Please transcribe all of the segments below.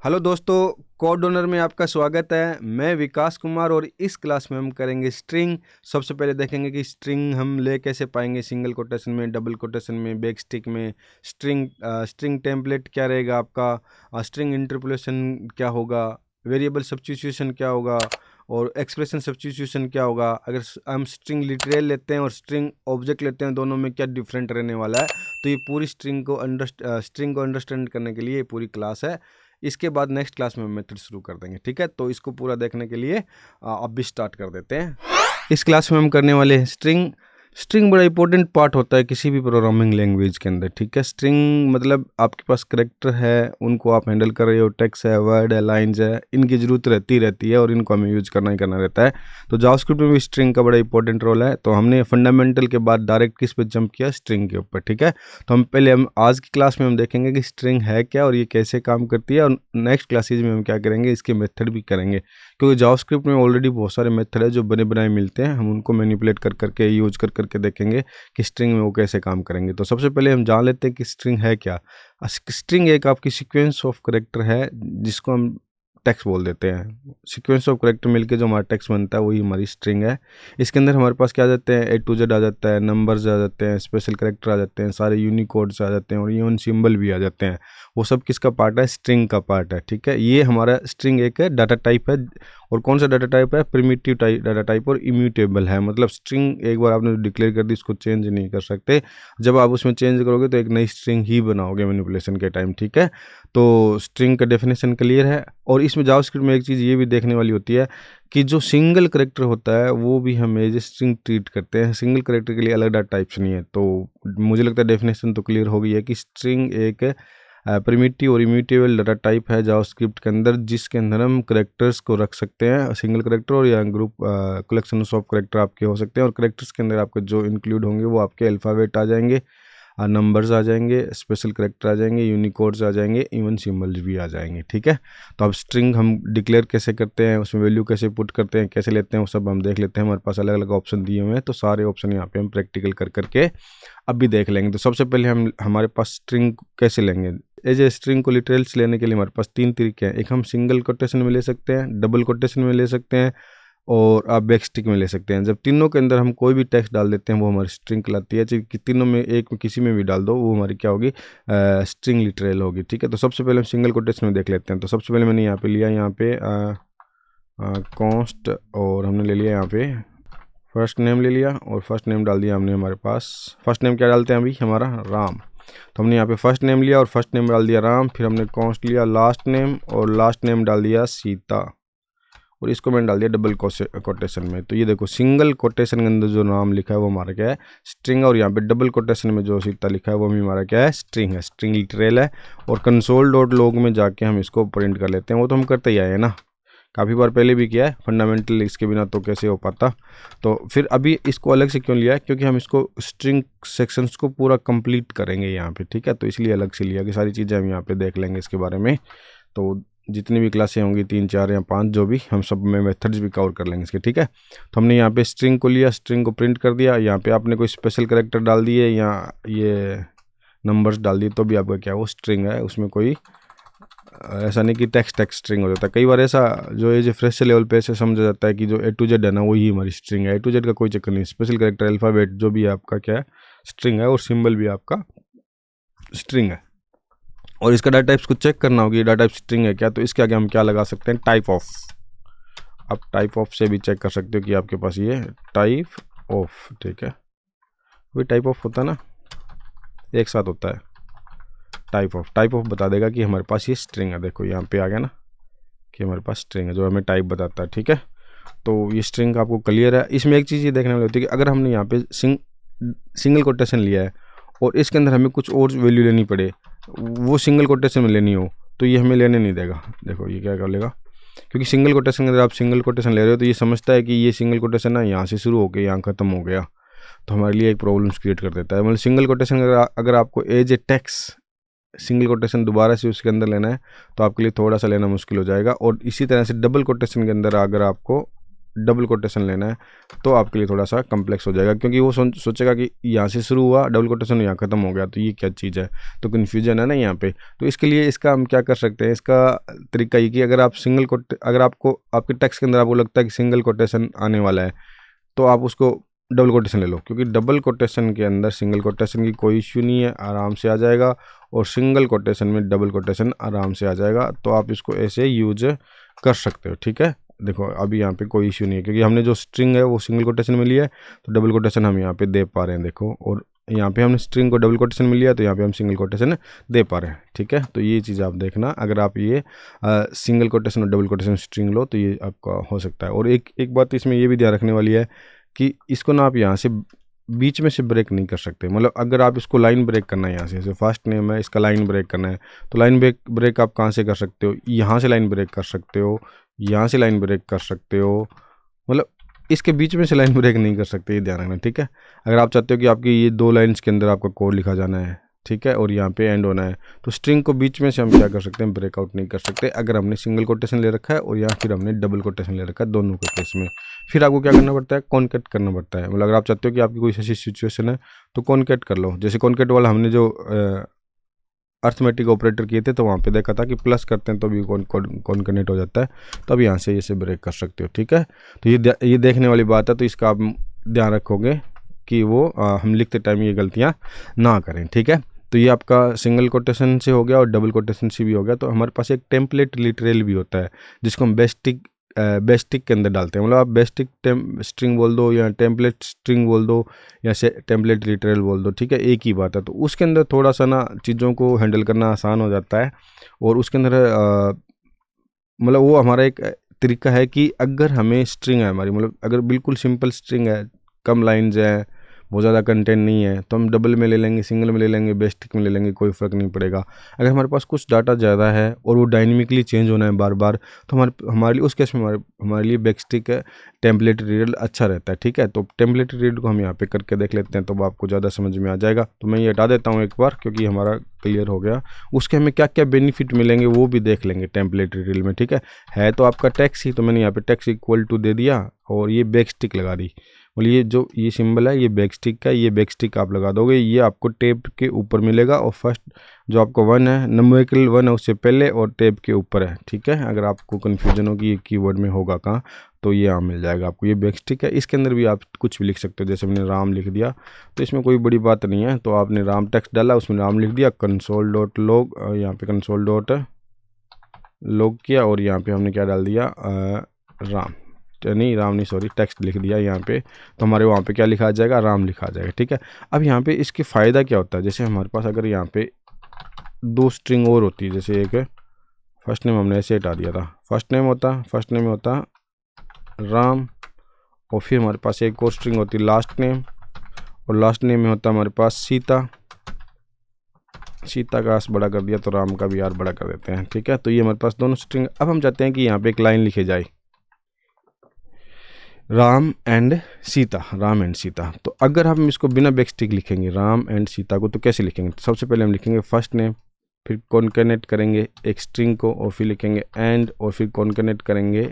Hello दोस्तों, code owner में आपका स्वागत है। मैं विकास कुमार और इस क्लास में हम करेंगे स्ट्रिंग। सबसे पहले देखेंगे कि स्ट्रिंग हम ले कैसे पाएंगे, सिंगल कोटेशन में, डबल कोटेशन में, बैक स्टिक में। स्ट्रिंग टेम्पलेट क्या रहेगा आपका, स्ट्रिंग इंटरपोलेशन क्या होगा, वेरिएबल सब्स्टिट्यूशन क्या होगा और एक्सप्रेशन सब्स्टिट्यूशन क्या होगा। अगर हम स्ट्रिंग लिटरल लेते हैं और स्ट्रिंग ऑब्जेक्ट लेते हैं, दोनों में क्या डिफरेंट रहने वाला है। तो ये पूरी स्ट्रिंग को अंडरस्टैंड करने के लिए ये पूरी क्लास है। इसके बाद नेक्स्ट क्लास में मेथड शुरू कर देंगे, ठीक है। तो इसको पूरा देखने के लिए अब भी स्टार्ट कर देते हैं। इस क्लास में हम करने वाले हैं स्ट्रिंग। स्ट्रिंग बड़ा इंपॉर्टेंट पार्ट होता है किसी भी प्रोग्रामिंग लैंग्वेज के अंदर, ठीक है। स्ट्रिंग मतलब आपके पास करैक्टर है, उनको आप हैंडल कर रहे हो, टेक्स्ट है, वर्ड है, लाइन्स है, इनकी ज़रूरत रहती है और इनको हमें यूज करना ही करना रहता है। तो जावास्क्रिप्ट में भी स्ट्रिंग का बड़ा इंपॉर्टेंट रोल है। तो हमने फंडामेंटल के बाद डायरेक्ट किस पे जंप किया, स्ट्रिंग के ऊपर, ठीक है। तो हम आज की क्लास में हम देखेंगे कि स्ट्रिंग है क्या और ये कैसे काम करती है, और नेक्स्ट क्लासेज में हम क्या करेंगे, इसके मेथड भी करेंगे। क्योंकि जावास्क्रिप्ट में ऑलरेडी बहुत सारे मेथड है जो बने बनाए मिलते हैं, हम उनको मैनिपुलेट कर करके यूज कर करके देखेंगे कि स्ट्रिंग में वो कैसे काम करेंगे। तो सबसे पहले हम जान लेते हैं कि स्ट्रिंग है क्या। स्ट्रिंग एक आपकी सीक्वेंस ऑफ कैरेक्टर है जिसको हम टेक्स्ट बोल देते हैं। सीक्वेंस ऑफ कैरेक्टर मिलके जो हमारा टेक्स्ट बनता है वही हमारी स्ट्रिंग है। इसके अंदर हमारे पास क्या आ जाते हैं, A to Z आ जाता है, नंबर्स आ जाते हैं, स्पेशल कैरेक्टर आ जाते हैं, सारे यूनिकोड्स आ जाते हैं और इवन सिंबल भी आ जाते हैं। वो सब किसका पार्ट है, स्ट्रिंग का पार्ट है, ठीक है। ये हमारा स्ट्रिंग एक डाटा टाइप है। और कौन सा डाटा टाइप है, प्रिमिटिव डाटा टाइप और इम्यूटेबल है। मतलब स्ट्रिंग एक बार आपने डिक्लेयर कर दी, इसको चेंज नहीं कर सकते। जब आप उसमें चेंज करोगे तो एक नई स्ट्रिंग ही बनाओगे मैनिपुलेशन के टाइम, ठीक है। तो स्ट्रिंग का डेफिनेशन क्लियर है। और इसमें जावास्क्रिप्ट में एक चीज़ ये भी देखने वाली होती है कि जो सिंगल कैरेक्टर होता है वो भी हम एज स्ट्रिंग ट्रीट करते हैं। सिंगल कैरेक्टर के लिए अलग डाटा टाइप्स नहीं है। तो मुझे लगता है डेफिनेशन तो क्लियर हो गई है कि स्ट्रिंग एक प्रिमिटिव और इम्यूटेबल डाटा टाइप है जावास्क्रिप्ट के अंदर, जिसके अंदर हम करेक्टर्स को रख सकते हैं, सिंगल करेक्टर और या ग्रुप कलेक्शन ऑफ करेक्टर आपके हो सकते हैं। और करेक्टर्स के अंदर आपके जो इंक्लूड होंगे वो आपके अल्फ़ाबेट आ जाएंगे, नंबर्स आ जाएंगे, स्पेशल करेक्टर आ जाएंगे, यूनिकोड्स आ जाएंगे, इवन सिंबल्स भी आ जाएंगे, ठीक है। तो अब स्ट्रिंग हम डिक्लेयर कैसे करते हैं, उसमें वैल्यू कैसे पुट करते हैं, कैसे लेते हैं, वो सब हम देख लेते हैं। हमारे पास अलग अलग ऑप्शन दिए हुए हैं, तो सारे ऑप्शन यहाँ पे हम प्रैक्टिकल कर करके अब भी देख लेंगे। तो सबसे पहले हमारे पास स्ट्रिंग कैसे लेंगे। एज ए स्ट्रिंग को लिटरल्स लेने के लिए हमारे पास तीन तरीके हैं। एक हम सिंगल कोटेशन में ले सकते हैं, डबल कोटेशन में ले सकते हैं और आप बैक स्टिक में ले सकते हैं। जब तीनों के अंदर हम कोई भी टेक्स्ट डाल देते हैं वो हमारी स्ट्रिंग कहलाती है। चाहे तीनों में एक में किसी में भी डाल दो वो हमारी क्या होगी, स्ट्रिंग लिटरल होगी, ठीक है। तो सबसे पहले हम सिंगल कोटेशन में देख लेते हैं। तो सबसे पहले मैंने यहाँ पे लिया, यहाँ पे कॉन्स्ट, और हमने ले लिया यहाँ पे फर्स्ट नेम ले लिया और फर्स्ट नेम डाल दिया हमने। हमारे पास फर्स्ट नेम क्या डालते हैं अभी, हमारा राम। तो हमने यहाँ पे फर्स्ट नेम लिया और फर्स्ट नेम डाल दिया राम। फिर हमने कॉन्स्ट लिया लास्ट नेम और लास्ट नेम डाल दिया सीता, और इसको मैंने डाल दिया डबल कोटेशन में। तो ये देखो सिंगल कोटेशन के अंदर जो नाम लिखा है वो हमारा क्या है, स्ट्रिंग है। और यहाँ पे डबल कोटेशन में जो सीता लिखा है वो भी हमारा क्या है, स्ट्रिंग है, स्ट्रिंग लिटरल है। और कंसोल डॉट लॉग में जाके हम इसको प्रिंट कर लेते हैं। वो तो हम करते ही आए हैं ना, काफ़ी बार पहले भी किया है। फंडामेंटल इसके बिना तो कैसे हो पाता। तो फिर अभी इसको अलग से क्यों लिया है, क्योंकि हम इसको स्ट्रिंग सेक्शंस को पूरा कंप्लीट करेंगे यहाँ पे, ठीक है। तो इसलिए अलग से लिया कि सारी चीज़ें हम यहाँ पे देख लेंगे इसके बारे में। तो जितनी भी क्लासें होंगी 3 4 या 5 जो भी, हम सब में मेथड्स भी कवर कर लेंगे इसके, ठीक है। तो हमने यहाँ पे स्ट्रिंग को लिया, स्ट्रिंग को प्रिंट कर दिया। यहाँ पे आपने कोई स्पेशल कैरेक्टर डाल दिए या ये नंबर्स डाल दिए तो भी आपका क्या वो स्ट्रिंग है। उसमें कोई ऐसा नहीं कि टेक्स्ट स्ट्रिंग हो जाता है। कई बार ऐसा जो ये फ्रेश लेवल पे ऐसे समझा जाता है कि जो A to Z है ना वही हमारी स्ट्रिंग है। A to Z का कोई चक्कर नहीं, स्पेशल कैरेक्टर अल्फ़ाबेट जो भी है आपका क्या है, स्ट्रिंग है। और सिंबल भी आपका स्ट्रिंग है। और इसका डाटा टाइप्स को चेक करना होगी, डाटा टाइप स्ट्रिंग है क्या। तो इसके आगे हम क्या लगा सकते हैं, टाइप ऑफ। आप टाइप ऑफ से भी चेक कर सकते हो कि आपके पास ये टाइप ऑफ, ठीक है। वही टाइप ऑफ होता है ना, एक साथ होता है। टाइप ऑफ बता देगा कि हमारे पास ये स्ट्रिंग है। देखो यहाँ पे आ गया ना कि हमारे पास स्ट्रिंग है, जो हमें टाइप बताता है, ठीक है। तो ये स्ट्रिंग आपको क्लियर है। इसमें एक चीज़ ये देखने वाली होती है कि अगर हमने यहाँ पे सिंगल कोटेशन लिया है और इसके अंदर हमें कुछ और वैल्यू लेनी पड़े, वो सिंगल कोटेशन में लेनी हो, तो ये हमें लेने नहीं देगा। देखो ये क्या कर लेगा, क्योंकि सिंगल कोटेशन के अंदर आप सिंगल कोटेशन ले रहे हो तो ये समझता है कि ये सिंगल कोटेशन ना यहाँ से शुरू होकर यहाँ ख़त्म हो गया, तो हमारे लिए एक प्रॉब्लम्स क्रिएट कर देता है। मतलब सिंगल कोटेशन अगर आपको as a text single quotation दोबारा से उसके अंदर लेना है तो आपके लिए थोड़ा सा लेना मुश्किल हो जाएगा। और इसी तरह से डबल कोटेशन के अंदर अगर आपको डबल कोटेशन लेना है तो आपके लिए थोड़ा सा कम्प्लेक्स हो जाएगा, क्योंकि वो सोचेगा कि यहाँ से शुरू हुआ डबल कोटेशन यहाँ ख़त्म हो गया तो ये क्या चीज़ है, तो कन्फ्यूजन है ना यहाँ पे। तो इसके लिए इसका हम क्या कर सकते हैं, इसका तरीका ये कि अगर आप अगर आपको आपके टेक्स्ट के अंदर आपको लगता है कि सिंगल कोटेशन आने वाला है तो आप उसको डबल कोटेशन ले लो, क्योंकि डबल कोटेशन के अंदर सिंगल कोटेशन की कोई इश्यू नहीं है, आराम से आ जाएगा, और सिंगल कोटेशन में डबल कोटेशन आराम से आ जाएगा। तो आप इसको ऐसे यूज कर सकते हो, ठीक है। देखो अभी यहाँ पे कोई इश्यू नहीं है, क्योंकि हमने जो स्ट्रिंग है वो सिंगल कोटेशन में लिया है, तो डबल कोटेशन हम यहाँ पे दे पा रहे हैं, देखो। और यहाँ पे हमने स्ट्रिंग को डबल कोटेशन में लिया तो यहाँ पे हम सिंगल कोटेशन दे पा रहे हैं, ठीक है। तो ये चीज़ आप देखना, अगर आप ये सिंगल कोटेशन और डबल कोटेशन स्ट्रिंग लो तो ये आपका हो सकता है। और एक बात इसमें ये भी ध्यान रखने वाली है कि इसको ना आप यहाँ से बीच में से ब्रेक नहीं कर सकते। मतलब अगर आप इसको लाइन ब्रेक करना है यहाँ से, जैसे फर्स्ट नेम है इसका लाइन ब्रेक करना है, तो लाइन ब्रेक आप कहाँ से कर सकते हो, यहाँ से लाइन ब्रेक कर सकते हो, यहाँ से लाइन ब्रेक कर सकते हो, मतलब इसके बीच में से लाइन ब्रेक नहीं कर सकते, ये ध्यान रखना, ठीक है। अगर आप चाहते हो कि आपकी ये 2 लाइन्स के अंदर आपका कोड लिखा जाना है, ठीक है, और यहाँ पे एंड होना है, तो स्ट्रिंग को बीच में से हम क्या कर सकते हैं, ब्रेकआउट नहीं कर सकते अगर हमने सिंगल कोटेशन ले रखा है और या फिर हमने डबल कोटेशन ले रखा है, दोनों के केस में। फिर आपको क्या करना पड़ता है, कॉन्केट करना पड़ता है। मतलब अगर आप चाहते हो कि आपकी कोई ऐसी सिचुएशन है तो कॉन्केट कर लो। जैसे कॉन्केट वाला हमने जो अर्थमेटिक ऑपरेटर किए थे तो वहाँ पे देखा था कि प्लस करते हैं तो भी कॉन्कनेट हो जाता है, तो अब यहाँ से इसे ब्रेक कर सकते हो, ठीक है। तो ये देखने वाली बात है, तो इसका आप ध्यान रखोगे कि वो हम लिखते टाइम ये गलतियाँ ना करें, ठीक है। तो ये आपका सिंगल कोटेशन से हो गया और डबल कोटेशन से भी हो गया। तो हमारे पास एक टेम्पलेट लिटरल भी होता है जिसको हम बेस्टिक के अंदर डालते हैं। मतलब आप बेस्टिक स्ट्रिंग बोल दो या टेम्पलेट स्ट्रिंग बोल दो या से टेम्पलेट लिटरल बोल दो, ठीक है, एक ही बात है। तो उसके अंदर थोड़ा सा ना चीज़ों को हैंडल करना आसान हो जाता है। और उसके अंदर मतलब वो हमारा एक तरीका है कि अगर हमें स्ट्रिंग है हमारी, मतलब अगर बिल्कुल सिंपल स्ट्रिंग है, कम लाइन्स है, बहुत ज़्यादा कंटेंट नहीं है, तो हम डबल में ले लेंगे, सिंगल में ले लेंगे, बेस्टिक में ले लेंगे, कोई फ़र्क नहीं पड़ेगा। अगर हमारे पास कुछ डाटा ज़्यादा है और वो डायनेमिकली चेंज होना है बार बार, तो हमारे लिए उस केस में हमारे लिए बेस्टिक टेम्पलेट रीडर अच्छा रहता है, ठीक है। तो टेम्पलेट रीडर को हम यहाँ पे करके देख लेते हैं, तो आपको ज़्यादा समझ में आ जाएगा। तो मैं ये हटा देता हूँ एक बार, क्योंकि हमारा क्लियर हो गया। उसके हमें क्या क्या बेनिफिट मिलेंगे वो भी देख लेंगे टेम्पलेट रीडर में, ठीक है तो आपका टेक्स्ट ही, तो मैंने यहाँ पे टेक्स्ट इक्वल टू दे दिया और ये बेस्टिक लगा दी। बोलिए ये जो ये सिंबल है ये बैकस्टिक का, ये बैकस्टिक आप लगा दोगे, ये आपको टेब के ऊपर मिलेगा। और फर्स्ट जो आपको 1 है, नंबरिकल 1 है उससे पहले और टेब के ऊपर है, ठीक है। अगर आपको कन्फ्यूजन हो कि ये कीवर्ड में होगा कहाँ, तो ये यहाँ मिल जाएगा आपको, ये बैकस्टिक है। इसके अंदर भी आप कुछ भी लिख सकते हो, जैसे मैंने राम लिख दिया तो इसमें कोई बड़ी बात नहीं है। तो आपने राम टेक्स्ट डाला, उसमें राम लिख दिया, कंसोल डॉट लॉग, यहाँ पे कंसोल डॉट लॉग किया और यहाँ पे हमने क्या डाल दिया, राम नहीं सॉरी टेक्स्ट लिख दिया यहाँ पे, तो हमारे वहाँ पे क्या लिखा आ जाएगा, राम लिखा आ जाएगा, ठीक है। अब यहाँ पे इसके फ़ायदा क्या होता है, जैसे हमारे पास अगर यहाँ पे 2 स्ट्रिंग और होती है, जैसे एक फर्स्ट नेम हमने ऐसे हटा दिया था, फर्स्ट नेम में होता राम, और फिर हमारे पास एक और स्ट्रिंग होती लास्ट नेम, और लास्ट नेम में होता हमारे पास सीता का आस बड़ा कर दिया तो राम का भी आर बड़ा कर देते हैं, ठीक है। तो ये हमारे पास दोनों स्ट्रिंग। अब हम चाहते हैं कि यहाँ पे एक लाइन लिखे जाए, राम एंड सीता। तो अगर हम इसको बिना बैकस्टिक लिखेंगे राम एंड सीता को, तो कैसे लिखेंगे, तो सबसे पहले हम लिखेंगे फर्स्ट नेम, फिर कॉन्कनेट करेंगे एक स्ट्रिंग को, और फिर लिखेंगे एंड, और फिर कॉन्कनेट करेंगे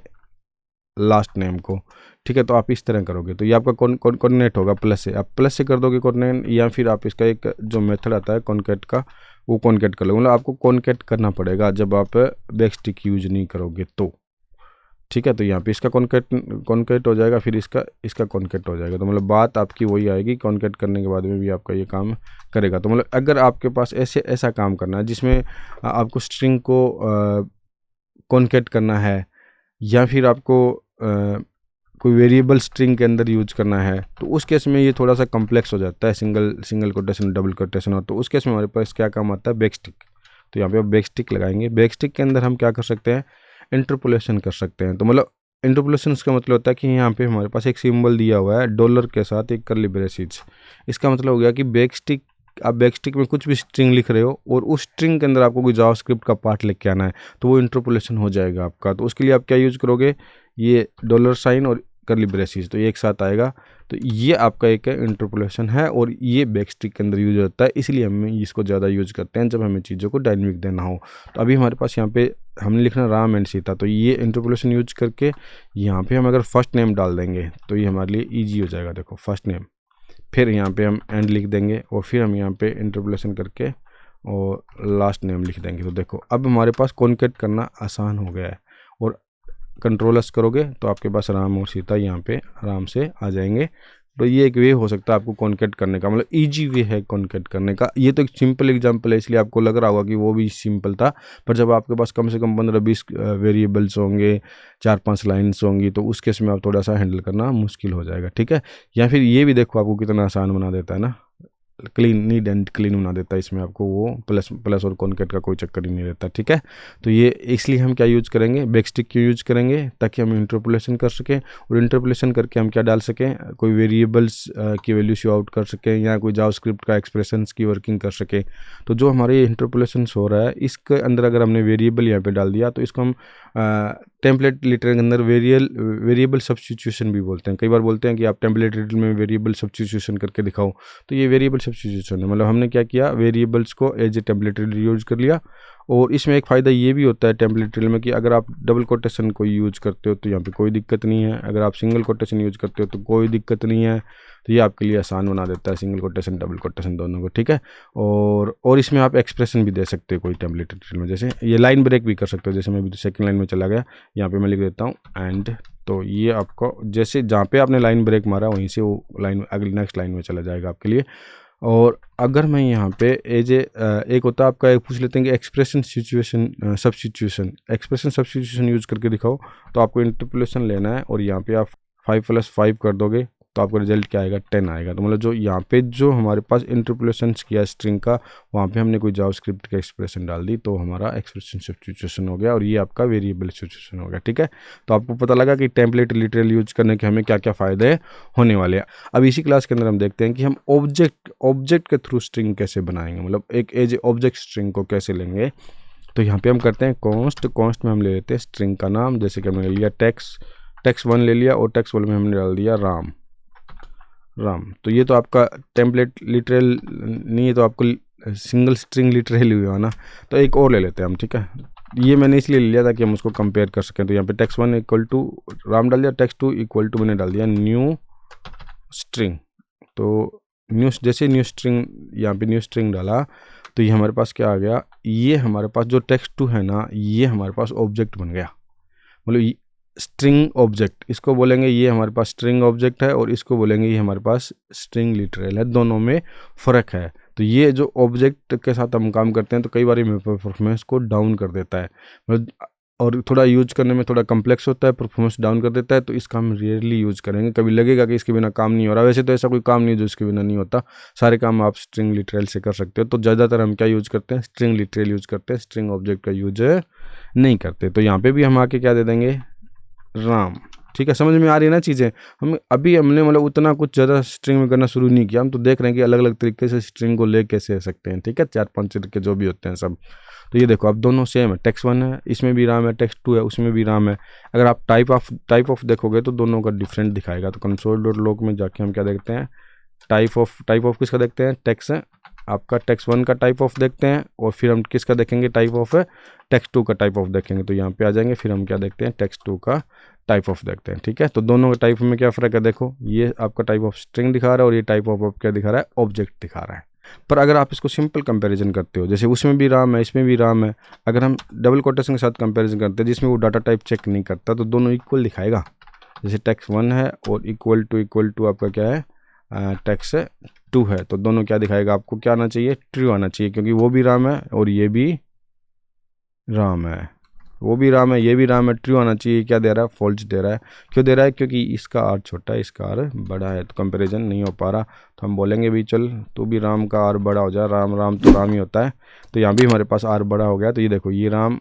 लास्ट नेम को, ठीक है। तो आप इस तरह करोगे तो ये आपका कॉन्कनेट होगा प्लस से, आप प्लस से कर दोगे कॉन्कनेट, या फिर आप इसका एक जो मेथड आता है कॉन्केट का, वो कॉन्केट कर लोगे। मतलब आपको कॉन्केट करना पड़ेगा जब आप बैकस्टिक यूज नहीं करोगे तो, ठीक है। तो यहाँ पे इसका कॉन्केट हो जाएगा, फिर इसका कॉन्केट हो जाएगा। तो मतलब बात आपकी वही आएगी, कॉन्केट करने के बाद में भी आपका ये काम करेगा। तो मतलब अगर आपके पास ऐसा काम करना है जिसमें आपको स्ट्रिंग को कॉन्केट करना है, या फिर आपको कोई वेरिएबल स्ट्रिंग के अंदर यूज करना है, तो उस केस में ये थोड़ा सा कम्प्लेक्स हो जाता है, सिंगल कोटेशन डबल कोटेशन हो। तो उस केस में हमारे पास क्या काम आता है, बैकस्टिक। तो यहाँ पे आप बैकस्टिक लगाएंगे। बैकस्टिक के अंदर हम क्या कर सकते हैं, इंटरपोलेशन कर सकते हैं। तो मतलब इंटरपोलेशन इसका मतलब होता है कि यहाँ पे हमारे पास एक सिंबल दिया हुआ है डॉलर के साथ एक कर्ली ब्रेसेस। इसका मतलब हो गया कि बैकस्टिक, आप बैकस्टिक में कुछ भी स्ट्रिंग लिख रहे हो और उस स्ट्रिंग के अंदर आपको कोई जावास्क्रिप्ट का पार्ट लिख के आना है, तो वो इंटरपोलेशन हो जाएगा आपका। तो उसके लिए आप क्या यूज़ करोगे, ये $साइन और करली ब्रेसिस, तो ये एक साथ आएगा। तो ये आपका एक इंटरपोलेशन है और ये बैकस्टिक के अंदर यूज होता है, इसलिए हम इसको ज़्यादा यूज करते हैं जब हमें चीज़ों को डायनेमिक देना हो। तो अभी हमारे पास यहाँ पे हमने लिखना राम एंड सीता, तो ये इंटरपोलेशन यूज करके यहाँ पे हम अगर फर्स्ट नेम डाल देंगे तो ये हमारे लिए ईजी हो जाएगा। देखो फर्स्ट नेम, फिर यहाँ पे हम एंड लिख देंगे और फिर हम यहाँ पे इंटरपोलेशन करके और लास्ट नेम लिख देंगे। तो देखो अब हमारे पास कॉन्केट करना आसान हो गया है। और कंट्रोल एस करोगे तो आपके पास राम और सीता यहाँ पे आराम से आ जाएंगे। तो ये एक वे हो सकता है आपको कॉन्केट करने का, मतलब इजी वे है कॉन्केट करने का। ये तो एक सिंपल एग्जांपल है, इसलिए आपको लग रहा होगा कि वो भी सिंपल था, पर जब आपके पास कम से कम 15-20 वेरिएबल्स होंगे, 4-5 लाइन्स होंगी, तो उस केस में आप थोड़ा सा हैंडल करना मुश्किल हो जाएगा, ठीक है। या फिर ये भी देखो आपको कितना आसान बना देता है ना, क्लीन, नीट एंड क्लीन बना देता है। इसमें आपको वो प्लस और कॉन्केट का कोई चक्कर ही नहीं रहता, ठीक है। तो ये इसलिए हम क्या यूज करेंगे, बैकस्टिक क्यों यूज करेंगे, ताकि हम इंटरपोलेशन कर सकें, और इंटरपोलेशन करके हम क्या डाल सकें, कोई वेरिएबल्स की वैल्यू शो आउट कर सकें, या कोई जावास्क्रिप्ट का एक्सप्रेशंस की वर्किंग कर सकें। तो जो हमारे इंटरपोलेशन हो रहा है, इसके अंदर अगर हमने वेरिएबल यहाँ पे डाल दिया तो इसको हम टेम्पलेट लिटरेचर के अंदर वेरिएबल सब्स्टिट्यूशन भी बोलते हैं। कई बार बोलते हैं कि आप टेम्पलेट लिटरेचर में वेरिएबल सब्स्टिट्यूशन करके दिखाओ, तो ये वेरिएबल सब्स्टिट्यूशन है। मतलब हमने क्या किया, वेरिएबल्स को एज ए टेम्पलेट यूज कर लिया। और इसमें एक फ़ायदा ये भी होता है टेम्पलेट में कि अगर आप डबल कोटेशन को यूज करते हो तो यहाँ पे कोई दिक्कत नहीं है, अगर आप सिंगल कोटेशन यूज करते हो तो कोई दिक्कत नहीं है। तो ये आपके लिए आसान बना देता है सिंगल कोटेशन डबल कोटेशन दोनों को, ठीक है। और इसमें आप एक्सप्रेशन भी दे सकते हो कोई टेम्पलेट में, जैसे ये लाइन ब्रेक भी कर सकते हो। जैसे मैं सेकंड लाइन में चला गया, यहाँ पे मैं लिख देता हूँ एंड, तो ये आपको जैसे जहाँ पे आपने लाइन ब्रेक मारा वहीं से वो लाइन अगली नेक्स्ट लाइन में चला जाएगा आपके लिए। और अगर मैं यहाँ पे एक होता है आपका, एक पूछ लेते हैं कि expression substitution, expression substitution use करके दिखाओ। तो आपको इंटरपोलेशन लेना है और यहाँ पे आप 5+5 कर दोगे तो आपका रिजल्ट क्या आएगा, 10 आएगा। तो मतलब जो यहाँ पे जो हमारे पास इंटरपोलेशन किया स्ट्रिंग का, वहाँ पे हमने कोई जावास्क्रिप्ट का एक्सप्रेशन डाल दी तो हमारा एक्सप्रेशन सब्स्टिट्यूशन हो गया, और ये आपका वेरिएबल सब्स्टिट्यूशन हो गया, ठीक है। तो आपको पता लगा कि टेम्पलेट लिटरल यूज करने के हमें क्या क्या फ़ायदे होने वाले हैं। अब इसी क्लास के अंदर हम देखते हैं कि हम ऑब्जेक्ट के थ्रू स्ट्रिंग कैसे बनाएंगे, मतलब एक एज ऑब्जेक्ट स्ट्रिंग को कैसे लेंगे। तो यहाँ पे हम करते हैं कॉन्स्ट में हम ले लेते हैं स्ट्रिंग का नाम, जैसे कि हमने ले लिया text1 ले लिया, और text1 में हमने डाल दिया राम। तो ये तो आपका टेम्पलेट लिटरल नहीं है, तो आपको सिंगल स्ट्रिंग लिटरल हुआ ना। तो एक और ले लेते हैं हम, ठीक है। ये मैंने इसलिए ले लिया था कि हम उसको कंपेयर कर सकें। तो यहाँ पे text1 इक्वल टू राम डाल दिया, text2 इक्वल टू मैंने डाल दिया न्यू स्ट्रिंग। तो जैसे न्यू स्ट्रिंग, यहाँ पे न्यू स्ट्रिंग डाला तो ये हमारे पास क्या आ गया, ये हमारे पास जो text2 है ना, ये हमारे पास ऑब्जेक्ट बन गया। मतलब स्ट्रिंग ऑब्जेक्ट इसको बोलेंगे, ये हमारे पास स्ट्रिंग ऑब्जेक्ट है, और इसको बोलेंगे ये हमारे पास स्ट्रिंग लिटरल है। दोनों में फ़र्क है। तो ये जो ऑब्जेक्ट के साथ हम काम करते हैं तो कई बार ये परफॉर्मेंस को डाउन कर देता है, मतलब और थोड़ा यूज करने में थोड़ा कम्प्लेक्स होता है, परफॉर्मेंस डाउन कर देता है। तो इसका हम रेयरली यूज करेंगे। कभी लगेगा कि इसके बिना काम नहीं हो रहा, वैसे तो ऐसा कोई काम नहीं है जो इसके बिना नहीं होता, सारे काम आप स्ट्रिंग लिटरल से कर सकते हो। तो ज़्यादातर हम क्या यूज करते हैं, स्ट्रिंग लिटरल यूज करते हैं, स्ट्रिंग ऑब्जेक्ट का यूज नहीं करते। तो यहाँ पे भी हम आके क्या दे देंगे, राम, ठीक है। समझ में आ रही है ना चीज़ें। हमने मतलब उतना कुछ ज़्यादा स्ट्रिंग में करना शुरू नहीं किया, हम तो देख रहे हैं कि अलग अलग तरीके से स्ट्रिंग को ले कैसे सकते हैं, ठीक है। 4-5 तरीके जो भी होते हैं सब। तो ये देखो अब दोनों सेम है, text1 है, इसमें भी राम है, text2 है, उसमें भी राम है। अगर आप टाइप ऑफ देखोगे तो दोनों का डिफरेंट दिखाएगा। तो console.log में जाके हम क्या देखते हैं, टाइप ऑफ किसका देखते हैं, टेक्स्ट है आपका, text1 का टाइप ऑफ देखते हैं, और फिर हम किसका देखेंगे, टाइप ऑफ है text2 का टाइप ऑफ देखेंगे। तो यहाँ पे आ जाएंगे, फिर हम क्या देखते हैं, text2 का टाइप ऑफ देखते हैं, ठीक है। तो दोनों के टाइप में क्या फ़र्क है, देखो ये आपका टाइप ऑफ स्ट्रिंग दिखा रहा है और ये टाइप ऑफ क्या दिखा रहा है, ऑब्जेक्ट दिखा रहा है। पर अगर आप इसको सिंपल कंपैरिजन करते हो, जैसे उसमें भी राम है इसमें भी राम है, अगर हम डबल कोटेशन के साथ कंपैरिजन करते हैं जिसमें वो डाटा टाइप चेक नहीं करता, तो दोनों इक्वल दिखाएगा। जैसे text1 है और इक्वल टू आपका क्या है, text2 है, तो दोनों क्या दिखाएगा, आपको क्या आना चाहिए, ट्रू आना चाहिए, क्योंकि वो भी राम है और ये भी राम है, वो भी राम है ये भी राम है, ट्रू आना चाहिए। क्या दे रहा है, फॉल्स दे रहा है। क्यों दे रहा है, क्योंकि इसका आर छोटा है इसका आर बड़ा है, तो कंपैरिजन नहीं हो पा रहा। तो हम बोलेंगे भी चल तू भी राम का आर बड़ा हो जाए, राम तो राम ही होता है। तो यहाँ भी हमारे पास आर बड़ा हो गया। तो ये देखो ये राम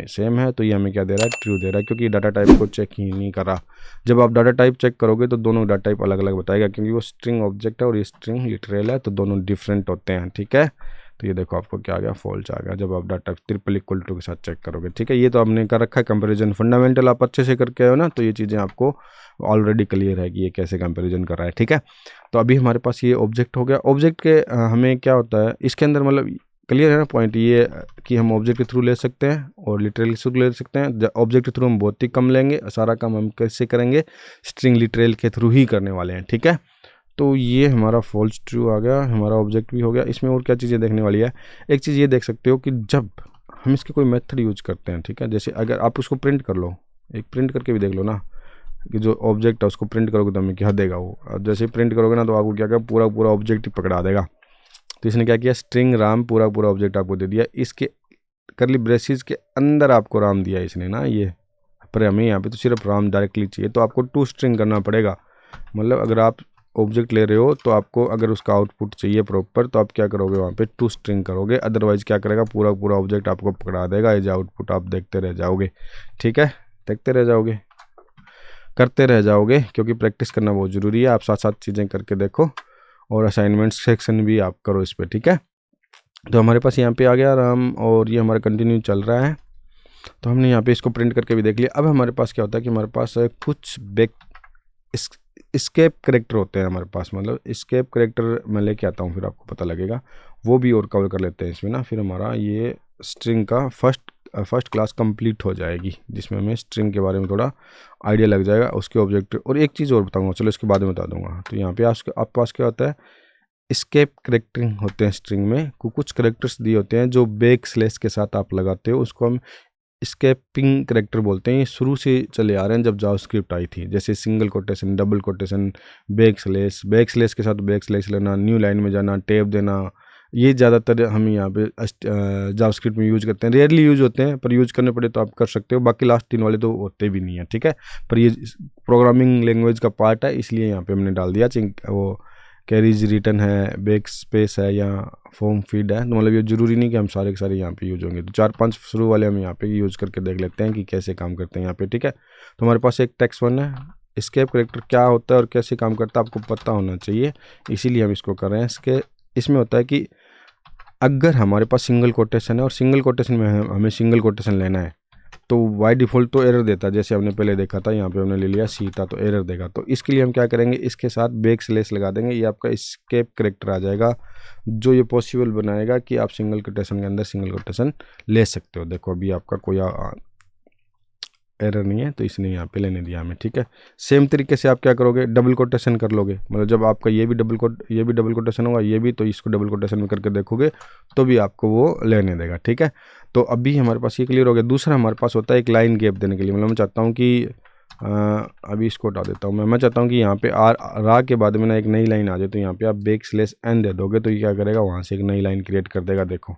सेम है, तो ये हमें क्या दे रहा है, ट्रू दे रहा है, क्योंकि डाटा टाइप को चेक ही नहीं कर रहा। जब आप डाटा टाइप चेक करोगे तो दोनों डाटा टाइप अलग अलग बताएगा, क्योंकि वो स्ट्रिंग ऑब्जेक्ट है और ये स्ट्रिंग लिटरल है, तो दोनों डिफरेंट होते हैं, ठीक है। तो ये देखो आपको क्या आ गया, फॉल्स आ गया जब आप डाटा ट्रिपल इक्वल टू के साथ चेक करोगे, ठीक है। ये तो आपने कर रखा है कंपैरिजन, फंडामेंटल आप अच्छे से करके आए हो ना, तो ये चीज़ें आपको ऑलरेडी क्लियर है कि ये कैसे कंपैरिजन कर रहा है, ठीक है। तो अभी हमारे पास ये ऑब्जेक्ट हो गया। ऑब्जेक्ट के हमें क्या होता है इसके अंदर, मतलब क्लियर है ना पॉइंट ये कि हम ऑब्जेक्ट के थ्रू ले सकते हैं और लिटरल के थ्रू ले सकते हैं। ऑब्जेक्ट के थ्रू हम बहुत ही कम लेंगे, सारा काम हम कैसे करेंगे, स्ट्रिंग लिटरल के थ्रू ही करने वाले हैं, ठीक है। तो ये हमारा फॉल्स ट्रू आ गया, हमारा ऑब्जेक्ट भी हो गया। इसमें और क्या चीज़ें देखने वाली है, एक चीज़ ये देख सकते हो कि जब हम इसके कोई मेथड यूज करते हैं, ठीक है, जैसे अगर आप उसको प्रिंट कर लो, एक प्रिंट करके भी देख लो ना कि जो ऑब्जेक्ट है उसको प्रिंट करोगे तो हमें क्या देगा वो, और जैसे प्रिंट करोगे ना तो आपको क्या क्या पूरा पूरा ऑब्जेक्ट ही पकड़ा देगा। तो इसने क्या किया, स्ट्रिंग राम पूरा पूरा ऑब्जेक्ट आपको दे दिया, इसके करली ब्रेसेस के अंदर आपको राम दिया इसने ना, ये पर हमें यहाँ पे तो सिर्फ राम डायरेक्टली चाहिए, तो आपको टू स्ट्रिंग करना पड़ेगा। मतलब अगर आप ऑब्जेक्ट ले रहे हो तो आपको अगर उसका आउटपुट चाहिए प्रॉपर तो आप क्या करोगे, वहाँ पे टू स्ट्रिंग करोगे, अदरवाइज क्या करेगा पूरा पूरा ऑब्जेक्ट आपको पकड़ा देगा, एज आउटपुट आप देखते रह जाओगे, ठीक है, देखते रह जाओगे, करते रह जाओगे, क्योंकि प्रैक्टिस करना बहुत ज़रूरी है। आप साथ साथ चीज़ें करके देखो और असाइनमेंट सेक्शन भी आप करो इस पर, ठीक है। तो हमारे पास यहाँ पे आ गया राम और ये हमारा कंटिन्यू चल रहा है। तो हमने यहाँ पे इसको प्रिंट करके भी देख लिया। अब हमारे पास क्या होता है कि हमारे पास कुछ स्केप करेक्टर होते हैं हमारे पास, मतलब स्केप करेक्टर मैं लेके आता हूँ, फिर आपको पता लगेगा, वो भी और कवर कर लेते हैं इसमें ना, फिर हमारा ये स्ट्रिंग का फर्स्ट क्लास कंप्लीट हो जाएगी, जिसमें हमें स्ट्रिंग के बारे में थोड़ा आइडिया लग जाएगा, उसके ऑब्जेक्ट। और एक चीज़ और बताऊंगा, चलो इसके बाद में बता दूंगा। तो यहाँ पे आपके पास क्या होता है, स्केप करेक्टरिंग होते हैं स्ट्रिंग में, कुछ करेक्टर्स दिए होते हैं जो बैक स्लैश के साथ आप लगाते हो, उसको हम स्केपिंग करेक्टर बोलते हैं। ये शुरू से चले आ रहे हैं जब जावास्क्रिप्ट आई थी, जैसे single quotation, double quotation, back slash के साथ बैक स्लैश लेना, न्यू लाइन में जाना, टैब देना, ये ज़्यादातर हम यहाँ पे जावास्क्रिप्ट में यूज करते हैं, रेयरली यूज होते हैं, पर यूज करने पड़े तो आप कर सकते हो। बाकी लास्ट 3 वाले तो होते भी नहीं है, ठीक है, पर ये प्रोग्रामिंग लैंग्वेज का पार्ट है, इसलिए यहाँ पे हमने डाल दिया। वो कैरीज रिटर्न है, बैक स्पेस है या फॉर्म फीड है, तो मतलब ये जरूरी नहीं कि हम सारे के सारे यहाँ पे यूज होंगे। तो 4-5 शुरू वाले हम यहाँ पे यूज करके देख लेते हैं कि कैसे काम करते हैं यहाँ पे, ठीक है। तो हमारे पास एक टेक्स्ट वन है, एस्केप करेक्टर क्या होता है और कैसे काम करता है आपको पता होना चाहिए, इसीलिए हम इसको कर रहे हैं। इसमें होता है कि अगर हमारे पास सिंगल कोटेशन है और सिंगल कोटेशन में हमें सिंगल कोटेशन लेना है, तो बाय डिफ़ॉल्ट तो एरर देता है, जैसे हमने पहले देखा था, यहाँ पे हमने ले लिया सीता तो एरर देगा। तो इसके लिए हम क्या करेंगे, इसके साथ बैक स्लैश लगा देंगे, ये आपका एस्केप करेक्टर आ जाएगा, जो ये पॉसिबल बनाएगा कि आप सिंगल कोटेशन के अंदर सिंगल कोटेशन ले सकते हो। देखो अभी आपका कोई एरर नहीं है, तो इसने यहाँ पे लेने दिया हमें, ठीक है। सेम तरीके से आप क्या करोगे, डबल कोटेशन कर लोगे, मतलब जब आपका ये भी डबल कोटेशन होगा, ये भी, तो इसको डबल कोटेशन में करके देखोगे तो भी आपको वो लेने देगा, ठीक है। तो अभी हमारे पास ये क्लियर हो गया। दूसरा हमारे पास होता है एक लाइन गैप देने के लिए, मतलब मैं चाहता हूँ कि अभी इसको हटा देता हूँ मैं चाहता हूँ कि यहाँ पे रा के बाद में ना एक नई लाइन आ जाए, तो यहाँ पे आप बैक स्लैश एन दे दोगे तो ये क्या करेगा, वहाँ से एक नई लाइन क्रिएट कर देगा। देखो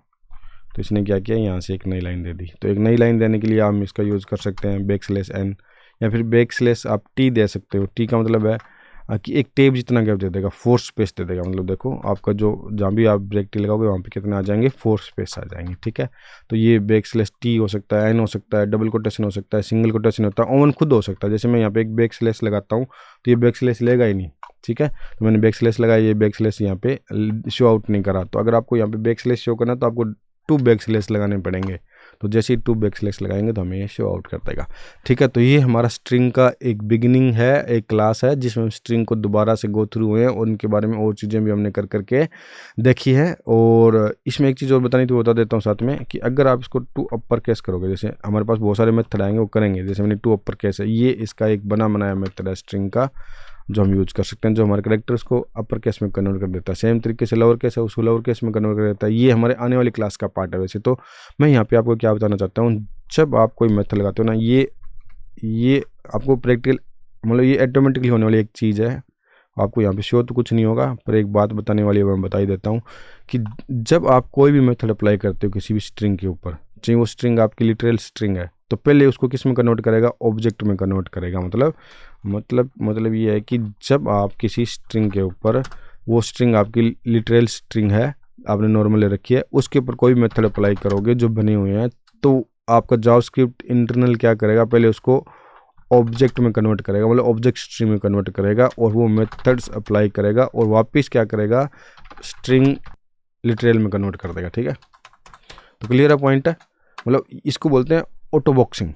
तो इसने क्या किया, यहाँ से एक नई लाइन दे दी। तो एक नई लाइन देने के लिए हम इसका यूज़ कर सकते हैं बैक स्लैश एन, या फिर बैक स्लैश आप टी दे सकते हो। टी का मतलब है कि एक टेब जितना गैप दे देगा, 4 स्पेस दे देगा, मतलब देखो आपका जो जहाँ भी आप ब्रेक टी लगाओगे वहाँ पे कितने आ जाएंगे, 4 स्पेस आ जाएंगे, ठीक है। तो ये बैक स्लैश टी हो सकता है, एन हो सकता है, डबल कोटेशन हो सकता है, सिंगल कोटेशन होता है, ओवन खुद हो सकता है। जैसे मैं यहाँ पे एक बैक स्लैश लगाता हूँ तो ये बैक स्लैश लेगा ही नहीं, ठीक है। तो मैंने बैक स्लैश लगाया, ये बैक स्लैश यहाँ पे शो आउट नहीं करा। तो अगर आपको यहाँ पे बैक स्लैश शो करना तो आपको 2 बैक स्लैश लगाने पड़ेंगे, तो जैसे ही 2 बैक स्लैश लगाएंगे तो हमें ये शो आउट कर देगा, ठीक है। तो ये हमारा स्ट्रिंग का एक बिगिनिंग है, एक क्लास है जिसमें हम स्ट्रिंग को दोबारा से गो थ्रू हुए हैं और उनके बारे में और चीज़ें भी हमने कर करके देखी है। और इसमें एक चीज़ और बतानी थी, बता देता हूँ साथ में, कि अगर आप इसको 2 अपर केस करोगे, जैसे हमारे पास बहुत सारे मेथड आएंगे वो करेंगे, जैसे मैंने 2 अपर केस है, ये इसका एक बना बनाया मेथड है स्ट्रिंग का, जो हम यूज़ कर सकते हैं, जो हमारे कैरेक्टर्स को अपर केस में कन्वर्ट कर देता है। सेम तरीके से लोअर केस है, उसको लोअर केस में कन्वर्ट कर देता है। ये हमारे आने वाली क्लास का पार्ट है। वैसे तो मैं यहाँ पे आपको क्या बताना चाहता हूँ, जब आप कोई मेथड लगाते हो ना, ये आपको प्रैक्टिकल, मतलब ये ऑटोमेटिकली होने वाली एक चीज़ है। आपको यहाँ पे श्योर तो कुछ नहीं होगा, पर एक बात बताने वाली है, मैं बता ही देता हूँ कि जब आप कोई भी मेथड अप्लाई करते हो किसी भी स्ट्रिंग के ऊपर, चाहे वो स्ट्रिंग आपकी लिटरल स्ट्रिंग है, तो पहले उसको किस में कन्वर्ट करेगा, ऑब्जेक्ट में कन्वर्ट करेगा। मतलब ये है कि जब आप किसी स्ट्रिंग के ऊपर, वो स्ट्रिंग आपकी लिटरल स्ट्रिंग है, आपने नॉर्मल ले रखी है, उसके ऊपर कोई मेथड अप्लाई करोगे जो बने हुए हैं, तो आपका जावास्क्रिप्ट इंटरनल क्या करेगा, पहले उसको ऑब्जेक्ट में कन्वर्ट करेगा, मतलब ऑब्जेक्ट स्ट्रिंग में कन्वर्ट करेगा, और वो मेथड्स अप्लाई करेगा और वापस क्या करेगा, स्ट्रिंग लिटरल में कन्वर्ट कर देगा, ठीक है। तो क्लियर है पॉइंट है, मतलब इसको बोलते हैं ऑटो बॉक्सिंग।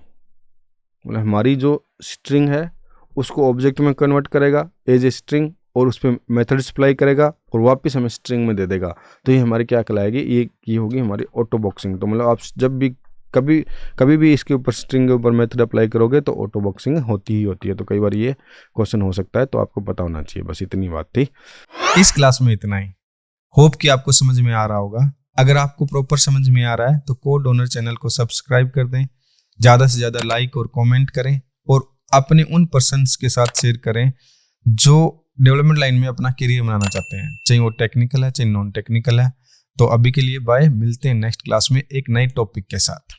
मतलब हमारी जो स्ट्रिंग है उसको ऑब्जेक्ट में कन्वर्ट करेगा एज ए स्ट्रिंग और उस पर मेथड सप्लाई करेगा और वापस हमें स्ट्रिंग में दे देगा। तो ये हमारी क्या कहलाएगी, ये होगी हमारी ऑटो बॉक्सिंग। तो मतलब आप जब भी कभी भी इसके ऊपर स्ट्रिंग के ऊपर मेथड अप्लाई करोगे तो ऑटो बॉक्सिंग होती ही होती है। तो कई बार ये क्वेश्चन हो सकता है, तो आपको पता होना चाहिए। बस इतनी बात थी। इस क्लास में इतना ही। होप कि आपको समझ में आ रहा होगा। अगर आपको प्रॉपर समझ में आ रहा है तो कोड ओनर चैनल को सब्सक्राइब कर दें, ज़्यादा से ज़्यादा लाइक और कमेंट करें और अपने उन पर्सन्स के साथ शेयर करें जो डेवलपमेंट लाइन में अपना करियर बनाना चाहते हैं, चाहे वो टेक्निकल है चाहे नॉन टेक्निकल है। तो अभी के लिए बाय, मिलते हैं नेक्स्ट क्लास में एक नए टॉपिक के साथ।